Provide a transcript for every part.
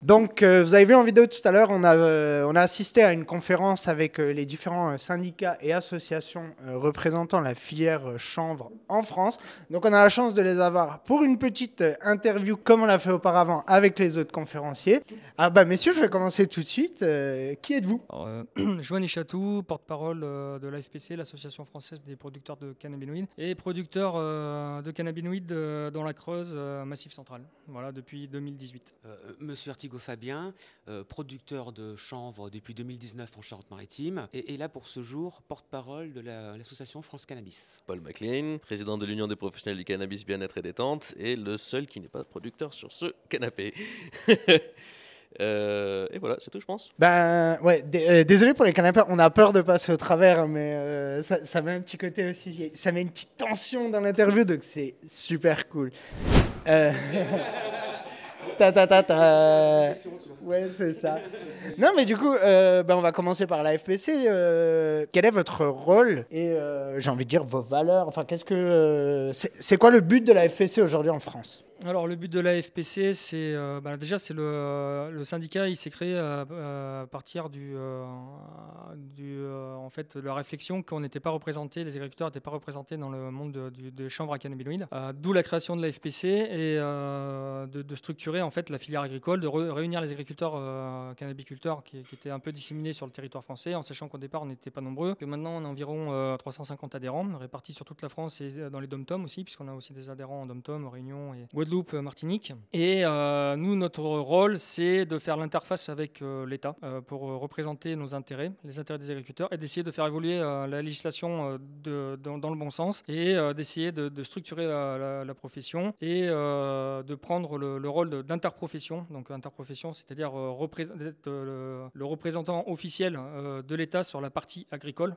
Donc, vous avez vu en vidéo tout à l'heure, on a assisté à une conférence avec les différents syndicats et associations représentant la filière chanvre en France. Donc, on a la chance de les avoir pour une petite interview, comme on l'a fait auparavant avec les autres conférenciers. Ah bah, messieurs, je vais commencer tout de suite. Qui êtes-vous? Joanny Chatou, porte-parole de l'AFPC, l'Association française des producteurs de cannabinoïdes, et producteur de cannabinoïdes dans la Creuse, Massif Central, voilà, depuis 2018. Monsieur Artigo Fabien, producteur de chanvre depuis 2019 en Charente-Maritime, et là pour ce jour, porte-parole de l'association France Cannabis. Paul MacLean, président de l'Union des professionnels du cannabis bien-être et détente, et le seul qui n'est pas producteur sur ce canapé. Et voilà, c'est tout, je pense. Ben ouais, désolé pour les canapés, on a peur de passer au travers, mais ça met un petit côté aussi, ça met une petite tension dans l'interview, donc c'est super cool. Ta. Ouais, c'est ça. Non, mais du coup, on va commencer par la FPC. Quel est votre rôle et j'ai envie de dire vos valeurs. Enfin, c'est quoi le but de la FPC aujourd'hui en France? Alors le but de la FPC, c'est déjà c'est le syndicat, il s'est créé à partir en fait, de la réflexion qu'on n'était pas représenté, les agriculteurs n'étaient pas représentés dans le monde des chanvres à cannabinoïdes, d'où la création de la FPC et de structurer en fait la filière agricole, de réunir les agriculteurs cannabiculteurs qui étaient un peu disséminés sur le territoire français, en sachant qu'au départ on n'était pas nombreux, que maintenant on a environ 350 adhérents répartis sur toute la France et dans les dom-tom aussi, puisqu'on a aussi des adhérents en dom-tom, Réunion et Guadeloupe, Martinique. Et nous, notre rôle, c'est de faire l'interface avec l'État pour représenter nos intérêts, les intérêts des agriculteurs, et d'essayer de faire évoluer la législation dans le bon sens, et d'essayer de structurer la profession et de prendre le rôle d'interprofession. Donc interprofession, c'est-à-dire d'être le représentant officiel de l'État sur la partie agricole,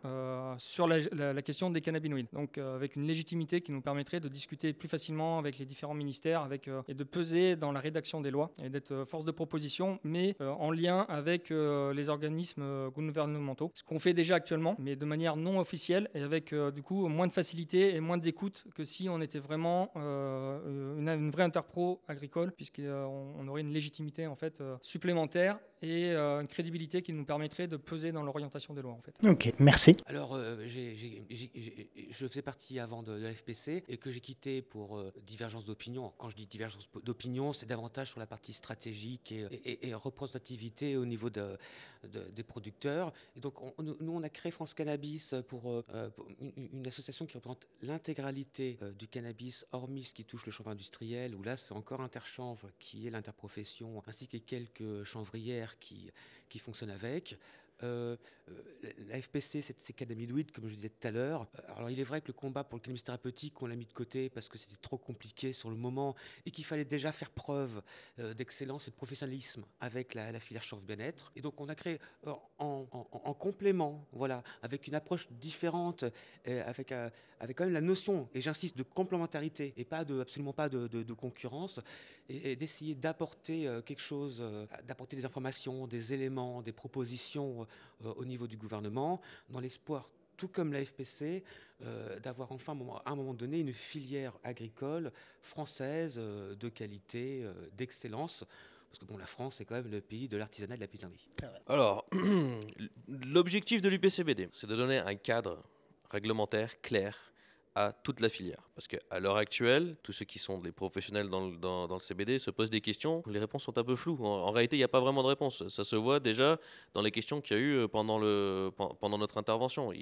sur la question des cannabinoïdes. Donc avec une légitimité qui nous permettrait de discuter plus facilement avec les différents ministères, et de peser dans la rédaction des lois et d'être force de proposition, mais en lien avec les organismes gouvernementaux. Ce qu'on fait déjà actuellement, mais de manière non officielle et avec du coup moins de facilité et moins d'écoute que si on était vraiment une vraie interpro agricole, puisqu'on aurait une légitimité en fait supplémentaire et une crédibilité qui nous permettrait de peser dans l'orientation des lois en fait. Ok, merci. Alors, je faisais partie avant de la FPC et que j'ai quitté pour divergence d'opinion. Quand je dis divergence d'opinion, c'est davantage sur la partie stratégique et représentativité au niveau des producteurs. Et donc, nous, on a créé France Cannabis pour une association qui représente l'intégralité du cannabis, hormis ce qui touche le chanvre industriel, où là, c'est encore Interchanvre qui est l'interprofession, ainsi que quelques chanvrières qui fonctionnent avec. La FPC, c'est cannabinoïdes, comme je disais tout à l'heure. Alors, il est vrai que le combat pour le cannabis thérapeutique, on l'a mis de côté parce que c'était trop compliqué sur le moment et qu'il fallait déjà faire preuve d'excellence et de professionnalisme avec la filière chanvre bien-être. Et donc, on a créé en complément, voilà, avec une approche différente, avec quand même la notion, et j'insiste, de complémentarité et absolument pas de concurrence, et d'essayer d'apporter quelque chose, d'apporter des informations, des éléments, des propositions au niveau du gouvernement, dans l'espoir, tout comme la FPC, d'avoir enfin à un moment donné une filière agricole française de qualité, d'excellence. Parce que bon, la France, c'est quand même le pays de l'artisanat et de la paysannerie. Alors, l'objectif de l'UPCBD, c'est de donner un cadre réglementaire clair à toute la filière. Parce qu'à l'heure actuelle, tous ceux qui sont des professionnels dans le CBD se posent des questions. Les réponses sont un peu floues. En réalité, il n'y a pas vraiment de réponse. Ça se voit déjà dans les questions qu'il y a eu pendant notre intervention.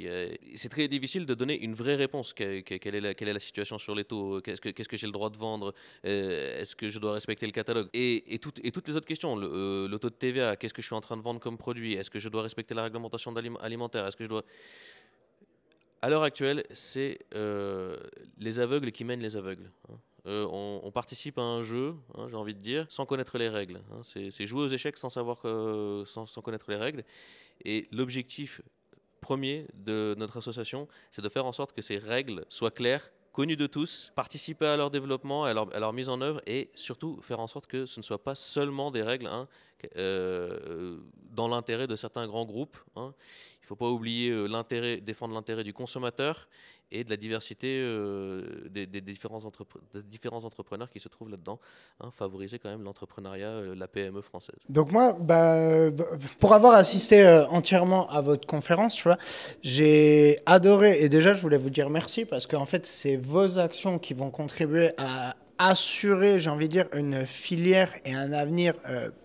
C'est très difficile de donner une vraie réponse. Quelle est la situation sur les taux? Qu'est-ce que j'ai le droit de vendre? Est-ce que je dois respecter le catalogue? Et toutes les autres questions. Le taux de TVA, qu'est-ce que je suis en train de vendre comme produit? Est-ce que je dois respecter la réglementation alimentaire? Est-ce que je dois... À l'heure actuelle, c'est les aveugles qui mènent les aveugles. On participe à un jeu, j'ai envie de dire, sans connaître les règles. C'est jouer aux échecs sans connaître les règles. Et l'objectif premier de notre association, c'est de faire en sorte que ces règles soient claires, connues de tous, participer à leur développement, à leur mise en œuvre, et surtout faire en sorte que ce ne soit pas seulement des règles dans l'intérêt de certains grands groupes, hein. Il ne faut pas oublier défendre l'intérêt du consommateur et de la diversité des différents entrepreneurs qui se trouvent là-dedans, hein, favoriser quand même l'entrepreneuriat, la PME française. Donc moi, pour avoir assisté entièrement à votre conférence, tu vois, j'ai adoré, et déjà je voulais vous dire merci parce qu'en fait c'est vos actions qui vont contribuer à assurer, j'ai envie de dire, une filière et un avenir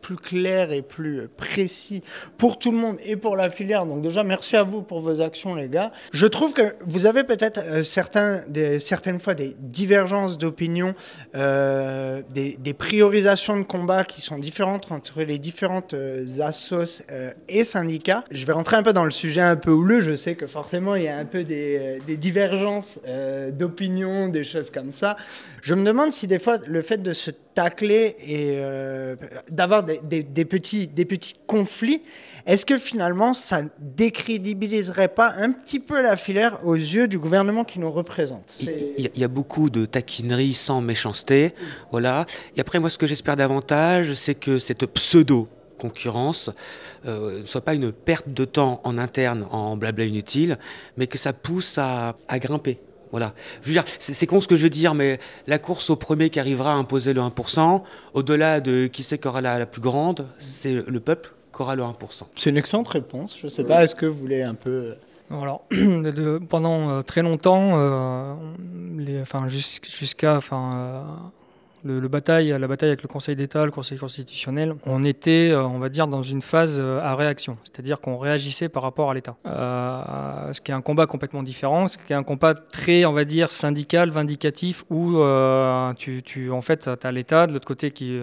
plus clair et plus précis pour tout le monde et pour la filière. Donc déjà, merci à vous pour vos actions, les gars. Je trouve que vous avez peut-être certaines fois des divergences d'opinion, des priorisations de combat qui sont différentes entre les différentes assos et syndicats. Je vais rentrer un peu dans le sujet un peu houleux. Je sais que forcément, il y a un peu des divergences d'opinion, des choses comme ça. Je me demande si des fois, le fait de se tacler et d'avoir des petits conflits, est-ce que finalement, ça ne décrédibiliserait pas un petit peu la filière aux yeux du gouvernement qui nous représente? Il y a beaucoup de taquineries sans méchanceté. Voilà. Et après, moi, ce que j'espère davantage, c'est que cette pseudo-concurrence ne soit pas une perte de temps en interne, en blabla inutile, mais que ça pousse à grimper. Voilà. Je veux dire, c'est con ce que je veux dire, mais la course au premier qui arrivera à imposer le 1%, au-delà de qui c'est qui aura la plus grande, c'est le peuple qui aura le 1%. C'est une excellente réponse. Je ne sais pas, est-ce que vous voulez un peu... Alors, pendant très longtemps, jusqu'à la bataille avec le Conseil d'État, le Conseil constitutionnel, on était, on va dire, dans une phase à réaction, c'est-à-dire qu'on réagissait par rapport à l'État. Ce qui est un combat complètement différent, ce qui est un combat très, on va dire, syndical, vindicatif, où en fait, tu as l'État de l'autre côté qui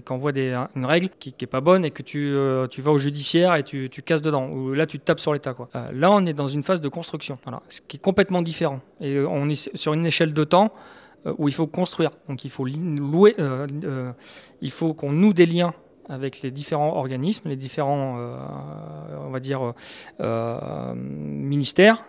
envoie une règle qui n'est pas bonne et que tu vas au judiciaire et tu casses dedans. Ou là, tu tapes sur l'État, quoi. Là, on est dans une phase de construction, voilà, ce qui est complètement différent. Et on est sur une échelle de temps où il faut construire. Donc il faut il faut qu'on noue des liens avec les différents organismes, les différents, on va dire, ministères,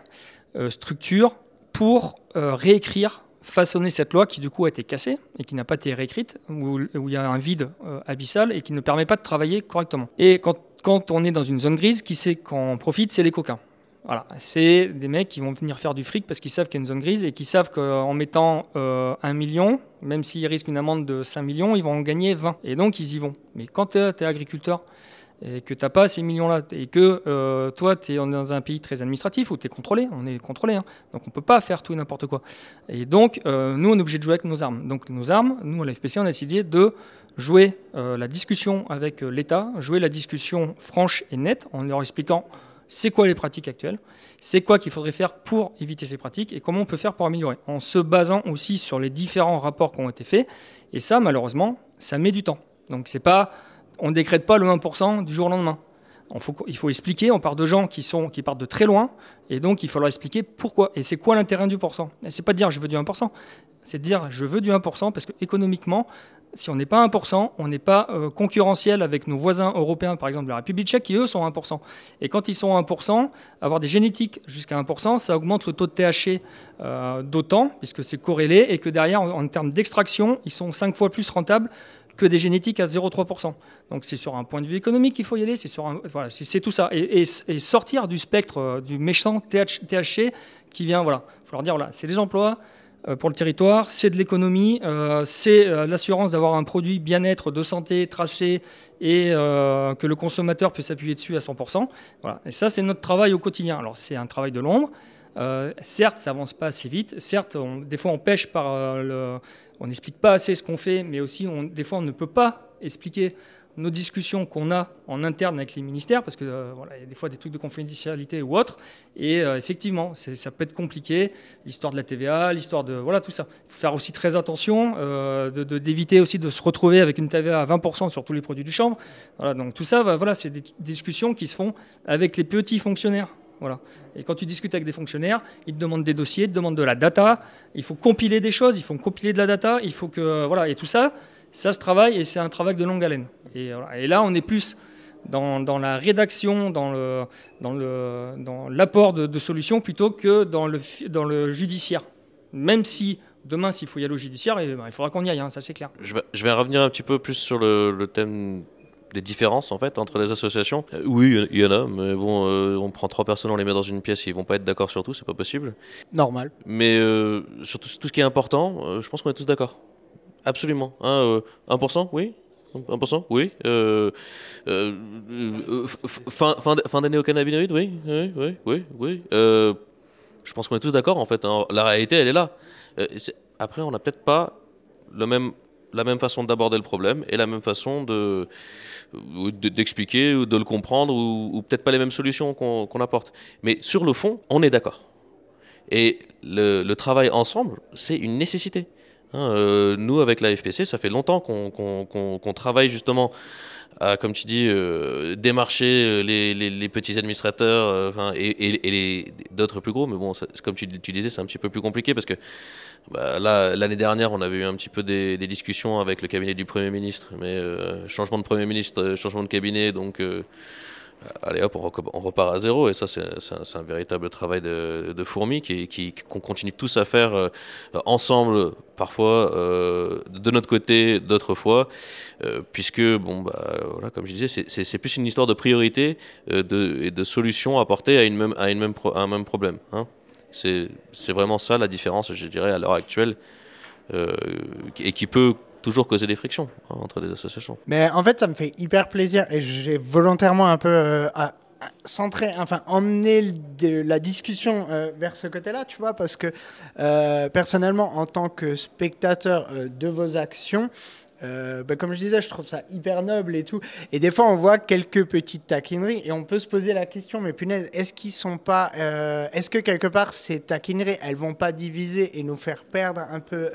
structures, pour réécrire, façonner cette loi qui du coup a été cassée et qui n'a pas été réécrite, où il y a un vide abyssal et qui ne permet pas de travailler correctement. Et quand on est dans une zone grise, qui sait qu'en profite, c'est les coquins. Voilà, c'est des mecs qui vont venir faire du fric parce qu'ils savent qu'il y a une zone grise et qui savent qu'en mettant 1 million, même s'ils risquent une amende de 5 millions, ils vont en gagner 20. Et donc, ils y vont. Mais quand tu es agriculteur et que tu n'as pas ces millions-là et que toi, tu es dans un pays très administratif où tu es contrôlé, on est contrôlé, hein, donc on ne peut pas faire tout et n'importe quoi. Et donc, nous, on est obligé de jouer avec nos armes. Donc, nos armes, nous, à la FPC, on a décidé de jouer la discussion avec l'État, jouer la discussion franche et nette en leur expliquant c'est quoi les pratiques actuelles, c'est quoi qu'il faudrait faire pour éviter ces pratiques et comment on peut faire pour améliorer, en se basant aussi sur les différents rapports qui ont été faits. Et ça, malheureusement, ça met du temps. Donc on ne décrète pas le 1% du jour au lendemain. Il faut expliquer, on part de gens qui partent de très loin, et donc il faut leur expliquer pourquoi. Et c'est quoi l'intérêt du 1%. Et c'est pas de dire je veux du 1%, c'est de dire je veux du 1% parce qu'économiquement, si on n'est pas 1%, on n'est pas concurrentiel avec nos voisins européens, par exemple la République tchèque, qui eux sont 1%. Et quand ils sont 1%, avoir des génétiques jusqu'à 1%, ça augmente le taux de THC d'autant, puisque c'est corrélé, et que derrière, en termes d'extraction, ils sont 5 fois plus rentables que des génétiques à 0,3%. Donc c'est sur un point de vue économique qu'il faut y aller, c'est tout ça. Et sortir du spectre du méchant THC qui vient, voilà, il faut leur dire, voilà, c'est des emplois, pour le territoire, c'est de l'économie, c'est l'assurance d'avoir un produit bien-être, de santé, tracé, et que le consommateur peut s'appuyer dessus à 100%. Voilà. Et ça, c'est notre travail au quotidien. Alors, c'est un travail de l'ombre. Certes, ça avance pas assez vite. Certes, des fois, on pêche par on n'explique pas assez ce qu'on fait, mais aussi, des fois, on ne peut pas expliquer nos discussions qu'on a en interne avec les ministères, parce que voilà, il y a des fois des trucs de confidentialité ou autre, et effectivement, ça peut être compliqué, l'histoire de la TVA, l'histoire de... Voilà, tout ça. Il faut faire aussi très attention, d'éviter aussi de se retrouver avec une TVA à 20% sur tous les produits du chanvre. Voilà, donc tout ça, voilà, c'est des discussions qui se font avec les petits fonctionnaires. Voilà. Et quand tu discutes avec des fonctionnaires, ils te demandent des dossiers, ils te demandent de la data, il faut compiler des choses, il faut compiler de la data, il faut que... Voilà, et tout ça, ça se travaille et c'est un travail de longue haleine. Et, voilà. Et là, on est plus dans la rédaction, dans l'apport de solutions plutôt que dans le judiciaire. Même si demain, s'il faut y aller au judiciaire, il faudra qu'on y aille, hein, ça c'est clair. Je vais revenir un petit peu plus sur le thème des différences en fait entre les associations. Oui, il y en a, mais bon, on prend 3 personnes, on les met dans une pièce, ils vont pas être d'accord sur tout, c'est pas possible. Normal. Mais sur tout ce qui est important, je pense qu'on est tous d'accord. Absolument. Hein, 1%, oui. 1%, oui. Fin d'année au cannabinoïdes, oui. Oui, oui, oui, oui. Je pense qu'on est tous d'accord en fait. Hein. La réalité, elle est là. Après, on n'a peut-être pas la même façon d'aborder le problème et la même façon d'expliquer ou de le comprendre ou peut-être pas les mêmes solutions qu'on apporte. Mais sur le fond, on est d'accord. Et le travail ensemble, c'est une nécessité. Hein, nous, avec la FPC, ça fait longtemps qu'on travaille justement à, comme tu dis, démarcher les petits administrateurs et d'autres plus gros. Mais bon, comme tu disais, c'est un petit peu plus compliqué parce que là, l'année dernière, on avait eu un petit peu des discussions avec le cabinet du Premier ministre. Mais changement de Premier ministre, changement de cabinet, donc... allez hop, on repart à zéro et ça c'est un véritable travail de fourmi qu'on continue tous à faire ensemble parfois, de notre côté d'autres fois, puisque bon voilà, comme je disais, c'est plus une histoire de priorité et de solutions apportées à un même problème. Hein. C'est vraiment ça la différence, je dirais, à l'heure actuelle, et qui peut toujours causer des frictions entre des associations. Mais en fait, ça me fait hyper plaisir et j'ai volontairement un peu emmener la discussion vers ce côté-là, tu vois, parce que personnellement, en tant que spectateur de vos actions, comme je disais, je trouve ça hyper noble et tout. Et des fois, on voit quelques petites taquineries et on peut se poser la question, mais punaise, est-ce que quelque part, ces taquineries, elles vont pas diviser et nous faire perdre un peu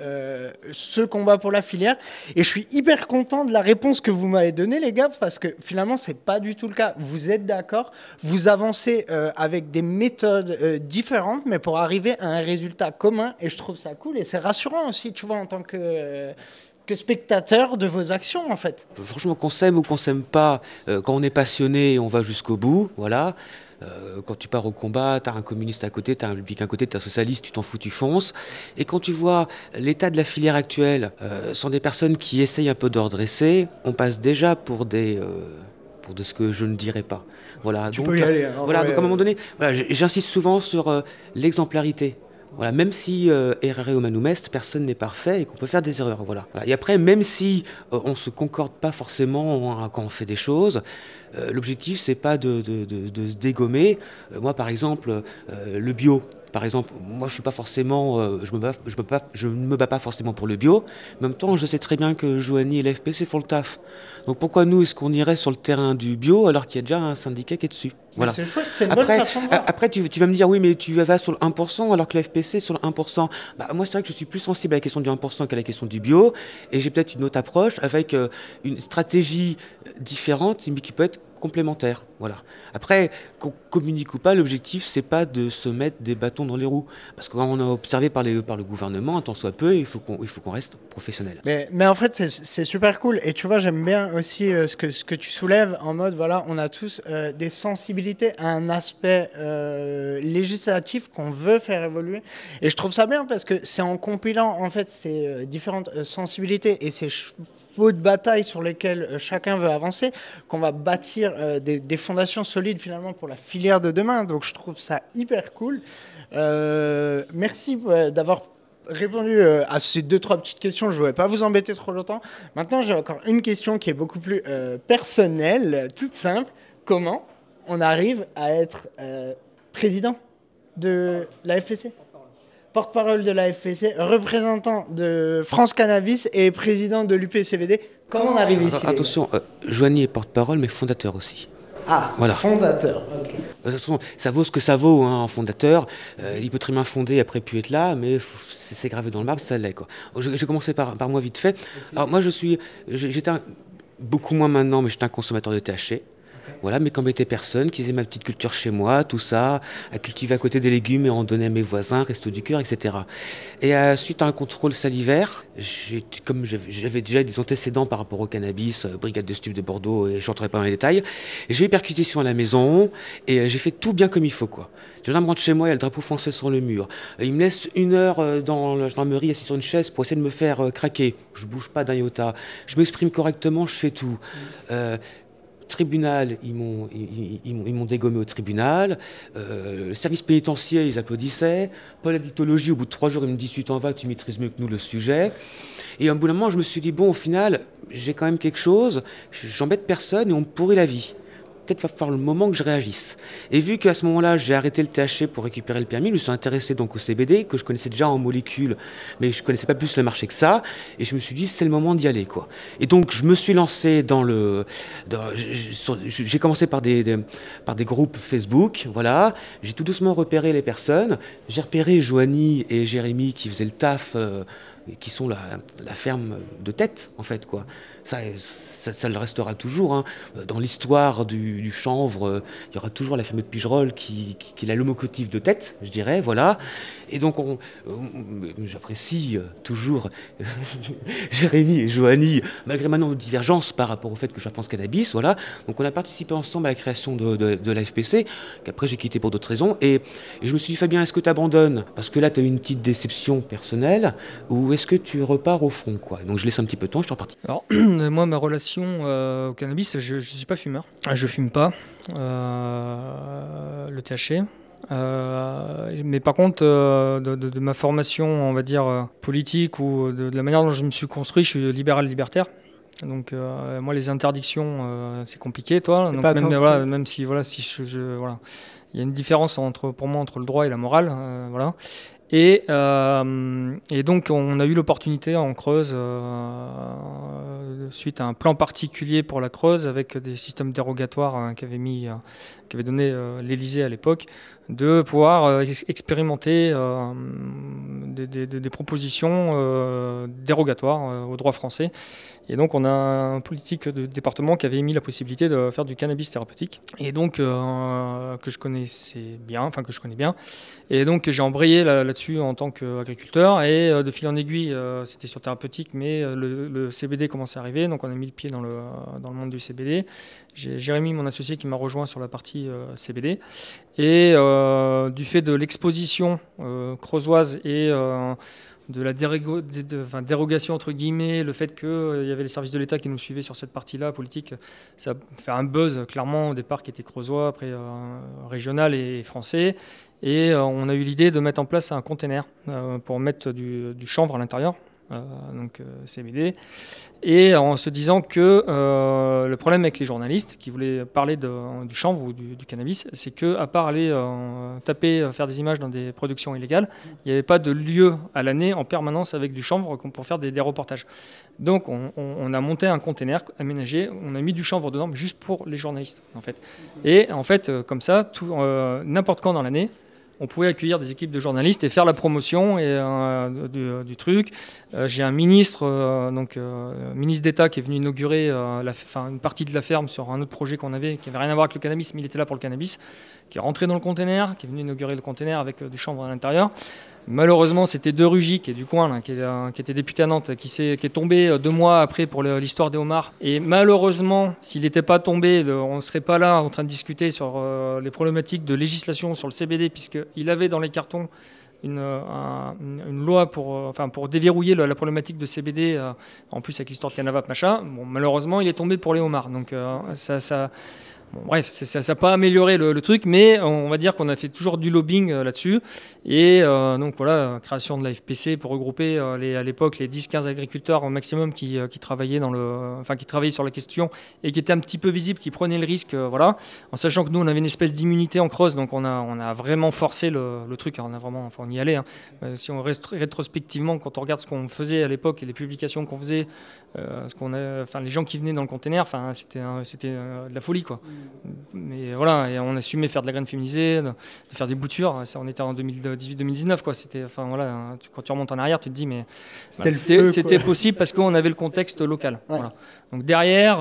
ce combat pour la filière? Et je suis hyper content de la réponse que vous m'avez donnée, les gars, parce que finalement, c'est pas du tout le cas. Vous êtes d'accord, vous avancez avec des méthodes différentes, mais pour arriver à un résultat commun. Et je trouve ça cool et c'est rassurant aussi, tu vois, en tant que spectateur de vos actions, en fait. Franchement, qu'on s'aime ou qu'on s'aime pas, quand on est passionné, on va jusqu'au bout, voilà. Quand tu pars au combat, tu as un communiste à côté, tu as un républicain à côté, tu as un socialiste, tu t'en fous, tu fonces. Et quand tu vois l'état de la filière actuelle, sont des personnes qui essayent un peu de redresser, on passe déjà pour de ce que je ne dirais pas. Voilà, tu peux y aller. Hein, voilà, ouais, donc à un moment donné, voilà, j'insiste souvent sur l'exemplarité. Voilà, même si errare humanum est, personne n'est parfait et qu'on peut faire des erreurs. Voilà. Et après, même si on ne se concorde pas forcément quand on fait des choses, l'objectif, c'est pas de se dégommer. Moi, par exemple, le bio. Par exemple, moi, je suis pas forcément, je ne me bats pas forcément pour le bio. En même temps, je sais très bien que Joanie et la FPC font le taf. Donc pourquoi nous, est-ce qu'on irait sur le terrain du bio alors qu'il y a déjà un syndicat qui est dessus? Voilà. C'est chouette, c'est une bonne façon de voir. Après, tu vas me dire, oui, mais tu vas sur le 1% alors que la FPC est sur le 1%. Moi, c'est vrai que je suis plus sensible à la question du 1% qu'à la question du bio. Et j'ai peut-être une autre approche avec une stratégie différente, mais qui peut être complémentaire. Voilà. Après, qu'on communique ou pas, l'objectif, c'est pas de se mettre des bâtons dans les roues. Parce que quand on a observé par le gouvernement, un tant soit peu, il faut qu'on reste professionnel. Mais en fait, c'est super cool. Et tu vois, j'aime bien aussi ce que tu soulèves en mode, voilà, on a tous des sensibilités à un aspect législatif qu'on veut faire évoluer. Et je trouve ça bien parce que c'est en compilant, en fait, ces différentes sensibilités et ces chevaux de bataille sur lesquels chacun veut avancer qu'on va bâtir des fondations solides finalement pour la filière de demain. Donc je trouve ça hyper cool. Merci d'avoir répondu à ces 2-3 petites questions. Je ne voulais pas vous embêter trop longtemps. Maintenant, j'ai encore une question qui est beaucoup plus personnelle, toute simple. Comment on arrive à être président de la FPC ? Porte-parole de la FPC, représentant de France Cannabis et président de l'UPCVD. Comment on arrive ici? Attention, Joanie est porte-parole, mais fondateur aussi. Ah, voilà. Fondateur. Okay. Ça vaut ce que ça vaut, hein, un fondateur. Il peut très bien fonder, après plus être là, mais c'est gravé dans le marbre, ça l'est. J'ai commencé par moi vite fait. Okay. Alors moi, j'étais beaucoup moins maintenant, mais j'étais un consommateur de THC. Voilà, mais qu'embêtait personne, qui faisait ma petite culture chez moi, tout ça, à cultiver à côté des légumes et en donner à mes voisins, resto du cœur, etc. Et suite à un contrôle salivaire, comme j'avais déjà des antécédents par rapport au cannabis, brigade de stupes de Bordeaux, et je n'entrerai pas dans les détails, j'ai eu perquisition à la maison et j'ai fait tout bien comme il faut, quoi. Je rentre chez moi, il y a le drapeau français sur le mur. Il me laisse 1 heure dans la gendarmerie assis sur une chaise pour essayer de me faire craquer. Je bouge pas d'un iota. Je m'exprime correctement, je fais tout. tribunal, ils m'ont dégommé au tribunal. Le service pénitentiaire, ils applaudissaient. Pas la dictologie, au bout de 3 jours, ils me disent tu t'en vas, tu maîtrises mieux que nous le sujet. Et à un bout d'un moment, je me suis dit bon, au final, j'ai quand même quelque chose, j'embête personne et on me pourrit la vie. Peut-être va falloir le moment que je réagisse. Et vu qu'à ce moment-là, j'ai arrêté le THC pour récupérer le permis, je me suis intéressé donc au CBD, que je connaissais déjà en molécules, mais je connaissais pas plus le marché que ça, et je me suis dit, c'est le moment d'y aller, quoi. Et donc, je me suis lancé j'ai commencé par des groupes Facebook, voilà. J'ai tout doucement repéré les personnes. J'ai repéré Joanie et Jérémy qui faisaient le taf, qui sont la ferme de tête, en fait, quoi. Ça le restera toujours. Hein. Dans l'histoire du chanvre, il y aura toujours la ferme de Pigerolles qui est la locomotive de tête, je dirais, voilà. Et donc, j'apprécie toujours Jérémy et Joanie, malgré maintenant nos divergences par rapport au fait que je France Cannabis, voilà. Donc, on a participé ensemble à la création de la FPC, qu'après j'ai quitté pour d'autres raisons. Et je me suis dit, Fabien, est-ce que tu abandonnes? Parce que là, tu as eu une petite déception personnelle, ou est-ce que tu repars au front, quoi? Donc, je laisse un petit peu de temps, je suis reparti. Alors, moi, ma relation au cannabis, je ne suis pas fumeur. Je ne fume pas le THC. Mais par contre, de ma formation, on va dire, politique ou de la manière dont je me suis construit, je suis libéral-libertaire. Donc moi, les interdictions, c'est compliqué, toi. Donc, même si, voilà, voilà. Il y a une différence pour moi entre le droit et la morale. Voilà. Et donc on a eu l'opportunité en Creuse, suite à un plan particulier pour la Creuse, avec des systèmes dérogatoires qu'avait donné l'Élysée à l'époque, de pouvoir expérimenter des propositions dérogatoires au droit français. Et donc on a un politique de département qui avait émis la possibilité de faire du cannabis thérapeutique, et donc que je connais bien. Et donc j'ai embrayé là-dessus en tant qu'agriculteur, et de fil en aiguille, c'était sur thérapeutique, mais le CBD commençait à arriver, donc on a mis le pied dans le monde du CBD. J'ai Jérémy, mon associé, qui m'a rejoint sur la partie CBD, et du fait de l'exposition creusoise et de la dérogation entre guillemets, le fait qu'il y avait les services de l'État qui nous suivaient sur cette partie-là politique, ça a fait un buzz clairement au départ qui était creusois, après régional et français. Et on a eu l'idée de mettre en place un container pour mettre du chanvre à l'intérieur, donc CBD, et en se disant que le problème avec les journalistes qui voulaient parler du chanvre ou du cannabis, c'est qu'à part aller faire des images dans des productions illégales, il n'y avait pas de lieu à l'année en permanence avec du chanvre pour faire des reportages. Donc on a monté un container aménagé, on a mis du chanvre dedans, mais juste pour les journalistes, en fait. Et en fait, comme ça, n'importe quand dans l'année, on pouvait accueillir des équipes de journalistes et faire la promotion du truc. J'ai un ministre, ministre d'État, qui est venu inaugurer une partie de la ferme sur un autre projet qu'on avait, qui n'avait rien à voir avec le cannabis, mais il était là pour le cannabis, qui est rentré dans le container, qui est venu inaugurer le container avec du chanvre à l'intérieur. Malheureusement, c'était De Rugy, qui est du coin, là, qui était député à Nantes, qui est tombé 2 mois après pour l'histoire des homards. Et malheureusement, s'il n'était pas tombé, on ne serait pas là en train de discuter sur les problématiques de législation sur le CBD, puisqu'il avait dans les cartons une loi pour déverrouiller la problématique de CBD, en plus avec l'histoire de Canavap, machin. Bon, malheureusement, il est tombé pour les homards. Donc bon, bref, ça n'a pas amélioré le truc, mais on va dire qu'on a fait toujours du lobbying là-dessus. Et donc voilà, création de la FPC pour regrouper à l'époque les 10-15 agriculteurs au maximum qui travaillaient qui travaillaient sur la question et qui étaient un petit peu visibles, qui prenaient le risque, voilà. En sachant que nous, on avait une espèce d'immunité en Creuse, donc on a vraiment forcé le truc. On y allait. Hein. Si on reste rétrospectivement, quand on regarde ce qu'on faisait à l'époque et les publications qu'on faisait, les gens qui venaient dans le container, c'était de la folie, quoi. Mais voilà, et on assumait faire de la graine féminisée, de faire des boutures. Ça, on était en 2018-2019, quoi. Quand tu remontes en arrière, tu te dis, mais c'était possible parce qu'on avait le contexte local. Ouais. Voilà. Donc derrière,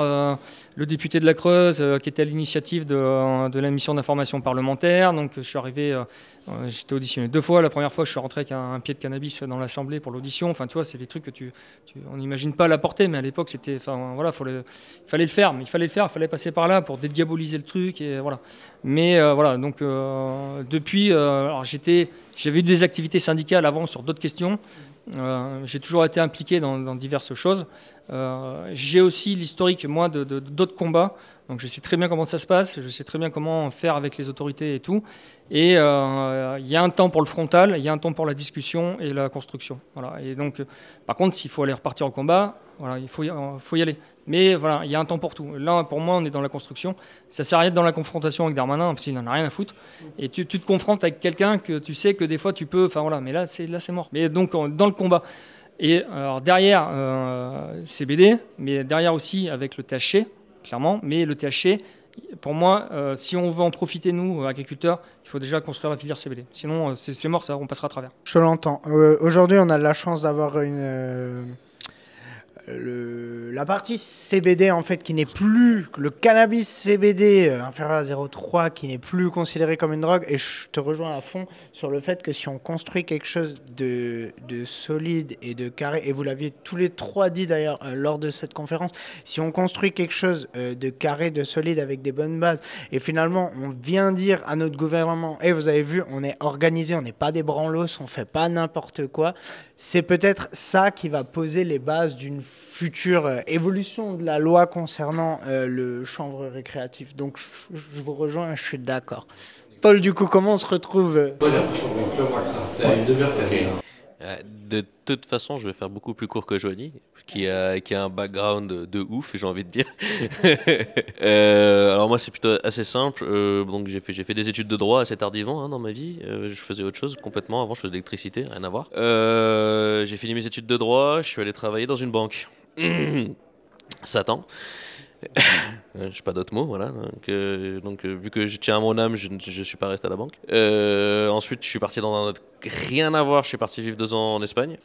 le député de la Creuse, qui était à l'initiative de la mission d'information parlementaire. Donc je suis arrivé, j'étais auditionné 2 fois. La première fois, je suis rentré avec un pied de cannabis dans l'Assemblée pour l'audition. Enfin, tu vois, c'est des trucs que on n'imagine pas la portée, mais à l'époque, c'était, il fallait le faire. Mais il fallait passer par là pour dédiaboliser diaboliser le truc et voilà. Mais voilà, donc depuis, alors j'avais eu des activités syndicales avant sur d'autres questions. J'ai toujours été impliqué dans diverses choses. J'ai aussi l'historique, moi, d'autres combats. Donc je sais très bien comment ça se passe, je sais très bien comment faire avec les autorités et tout. Et il y a un temps pour le frontal, il y a un temps pour la discussion et la construction. Voilà. Et donc, par contre, s'il faut aller repartir au combat, voilà, il faut y aller. Mais voilà, il y a un temps pour tout. Là, pour moi, on est dans la construction. Ça sert à rien d'être dans la confrontation avec Darmanin, parce qu'il n'en a rien à foutre. Et tu te confrontes avec quelqu'un que tu sais que des fois tu peux... Enfin voilà, mais là, c'est mort. Mais donc, dans le combat. Et alors, derrière, CBD, mais derrière aussi avec le THC, clairement. Mais le THC, pour moi, si on veut en profiter, nous, agriculteurs, il faut déjà construire la filière CBD. Sinon, c'est mort, ça, on passera à travers. Je l'entends. Aujourd'hui, on a de la chance d'avoir la partie CBD en fait qui n'est plus le cannabis CBD inférieur à 0,3 qui n'est plus considéré comme une drogue, et je te rejoins à fond sur le fait que si on construit quelque chose de solide et de carré, et vous l'aviez tous les trois dit d'ailleurs lors de cette conférence, si on construit quelque chose de carré, de solide avec des bonnes bases, et finalement on vient dire à notre gouvernement vous avez vu, on est organisé, on n'est pas des branlos, on fait pas n'importe quoi, c'est peut-être ça qui va poser les bases d'une future évolution de la loi concernant le chanvre récréatif. Donc je vous rejoins, je suis d'accord. Paul, du coup, comment on se retrouve De toute façon, je vais faire beaucoup plus court que Joanie, qui a un background de ouf, j'ai envie de dire. Alors moi, c'est plutôt assez simple. Donc j'ai fait des études de droit assez tardivement dans ma vie. Je faisais autre chose complètement. Avant, je faisais de l'électricité, rien à voir. J'ai fini mes études de droit. Je suis allé travailler dans une banque. Satan. Je n'ai pas d'autres mots, voilà. Donc, vu que je tiens à mon âme, je ne suis pas resté à la banque. Ensuite, je suis parti dans un autre... Rien à voir, je suis parti vivre 2 ans en Espagne.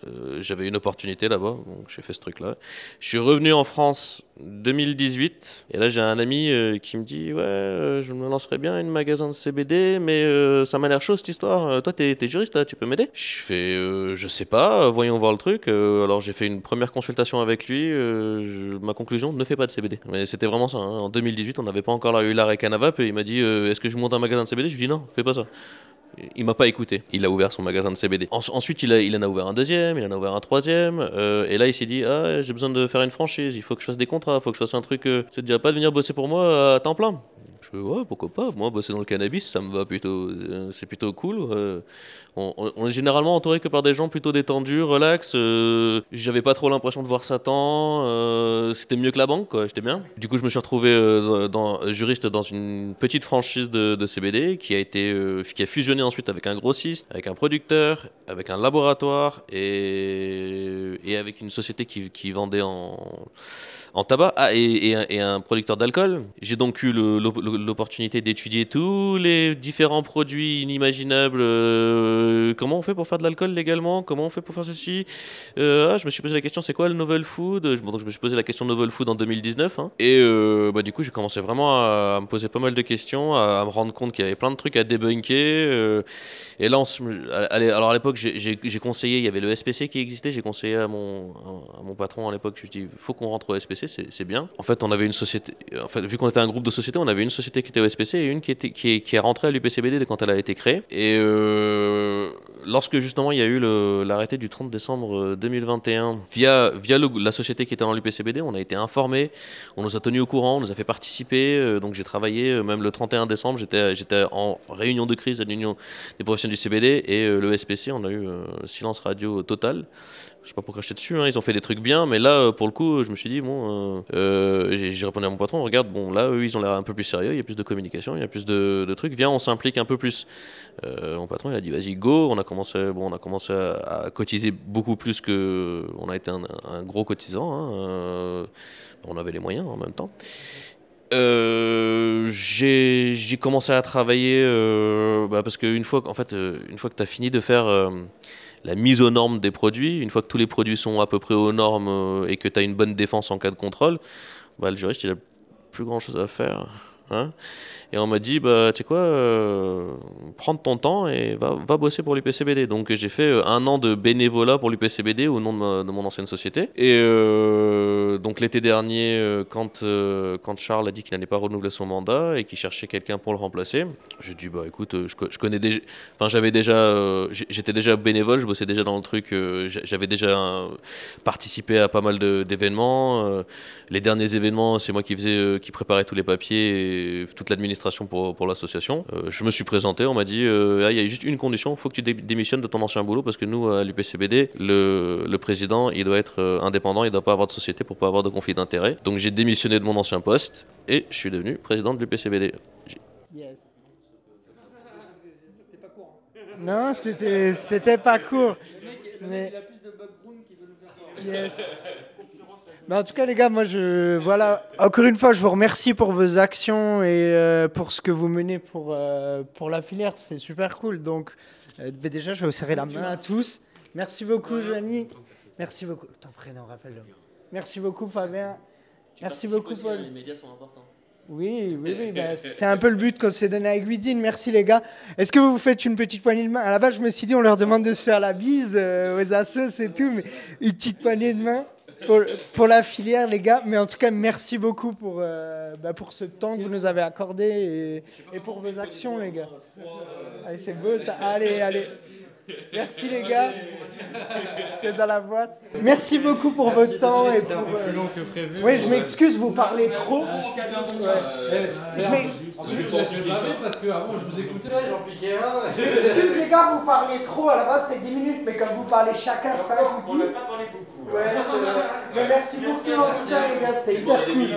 J'avais une opportunité là-bas, donc j'ai fait ce truc-là. Je suis revenu en France 2018, et là j'ai un ami qui me dit « Ouais, je me lancerais bien une magasin de CBD, mais ça m'a l'air chaud cette histoire. Toi, t'es juriste, là, tu peux m'aider ?» Je fais je sais pas, voyons voir le truc. » Alors j'ai fait une première consultation avec lui. Ma conclusion, ne fais pas de CBD. Mais c'était vraiment ça. En 2018, on n'avait pas encore eu l'arrêt Canavap, et il m'a dit est-ce que je monte un magasin de CBD? Je lui ai dit non, fais pas ça. Il m'a pas écouté. Il a ouvert son magasin de CBD. Ensuite, il en a ouvert un deuxième, il en a ouvert un troisième. Et là, il s'est dit j'ai besoin de faire une franchise, il faut que je fasse des contrats, il faut que je fasse un truc. Ça te dirait pas de venir bosser pour moi à temps plein? Je fais ouais, pourquoi pas. Moi, bosser dans le cannabis, ça me va plutôt. C'est plutôt cool. On est généralement entouré que par des gens plutôt détendus, relax. J'avais pas trop l'impression de voir Satan. C'était mieux que la banque, quoi. J'étais bien. Du coup, je me suis retrouvé juriste dans une petite franchise de CBD qui a fusionné ensuite avec un grossiste, avec un producteur, avec un laboratoire et avec une société qui vendait en tabac et un producteur d'alcool. J'ai donc eu l'opportunité d'étudier tous les différents produits inimaginables. Comment on fait pour faire de l'alcool légalement? Comment on fait pour faire ceci? Je me suis posé la question, c'est quoi le novel food? Donc je me suis posé la question novel food en 2019. Et du coup, j'ai commencé vraiment à me poser pas mal de questions, à me rendre compte qu'il y avait plein de trucs à débunker. Et là, alors à l'époque, j'ai conseillé, il y avait le SPC qui existait, j'ai conseillé à mon patron à l'époque, je lui ai dit, il faut qu'on rentre au SPC, c'est bien. En fait, on avait une société, vu qu'on était un groupe de sociétés, on avait une société qui était au SPC et une qui est rentrée à l'UPCBD quand elle a été créée. Et lorsque justement il y a eu l'arrêté du 30 décembre 2021, via la société qui était dans l'UPCBD, on a été informés, on nous a tenus au courant, on nous a fait participer. Donc j'ai travaillé, même le 31 décembre, j'étais en réunion de crise à l'Union des professionnels du CBD, et le SPC, on a eu silence radio total. Je sais pas pour cracher dessus, ils ont fait des trucs bien, mais là, pour le coup, je me suis dit, j'ai répondu à mon patron, regarde, là, eux, ils ont l'air un peu plus sérieux, il y a plus de communication, il y a plus de trucs, viens, on s'implique un peu plus. Mon patron, il a dit, vas-y, go, on a commencé à cotiser beaucoup plus on a été un gros cotisant, on avait les moyens en même temps. J'ai commencé à travailler, parce qu'une fois que tu as fini de faire la mise aux normes des produits, une fois que tous les produits sont à peu près aux normes et que tu as une bonne défense en cas de contrôle, le juriste, il a plus grand chose à faire. hein. Et on m'a dit, bah, tu sais quoi, prends ton temps et va bosser pour l'UPCBD. Donc j'ai fait 1 an de bénévolat pour l'UPCBD au nom de mon ancienne société. Et donc l'été dernier, quand Charles a dit qu'il n'allait pas renouveler son mandat et qu'il cherchait quelqu'un pour le remplacer, j'ai dit, bah écoute, je connais déjà, enfin j'étais déjà bénévole, je bossais déjà dans le truc, j'avais déjà participé à pas mal d'événements. Les derniers événements, c'est moi qui préparais tous les papiers et toute l'administration pour l'association. Je me suis présenté, on m'a dit il y a juste une condition, il faut que tu démissionnes de ton ancien boulot parce que nous, à l'UPCBD, le président, il doit être indépendant, il ne doit pas avoir de société pour pas avoir de conflit d'intérêt. Donc j'ai démissionné de mon ancien poste et je suis devenu président de l'UPCBD. Yes. Non, c'était pas court. Mais... Yes. Mais en tout cas, les gars, moi, voilà. Encore une fois, je vous remercie pour vos actions et pour ce que vous menez pour la filière. C'est super cool. Donc, déjà, je vais vous serrer la main à tous. Merci beaucoup, Joanie. Merci beaucoup. Ton prénom, rappelle-le. Merci beaucoup, Fabien. Merci beaucoup, Paul. Les médias sont importants. Oui, bah, c'est un peu le but qu'on s'est donné avec Guidine. Merci les gars. Est-ce que vous faites une petite poignée de main? À la base, je me suis dit, on leur demande de se faire la bise aux assos et tout, mais une petite poignée de main pour la filière, les gars. Mais en tout cas, merci beaucoup pour ce temps que vous nous avez accordé et pour vos actions, les gars. Allez, c'est beau ça. Allez. Merci les gars, c'est dans la boîte. Merci beaucoup pour votre temps et pour. Oui, je m'excuse, vous parlez trop. Je parce que avant je vous écoutais, j'en piquais un. Je m'excuse les gars, vous parlez trop. À la base c'était 10 minutes, mais comme vous parlez chacun 5 ou 10. Ouais, c'est vrai. Mais merci pour tout en tout cas les gars, c'était hyper cool.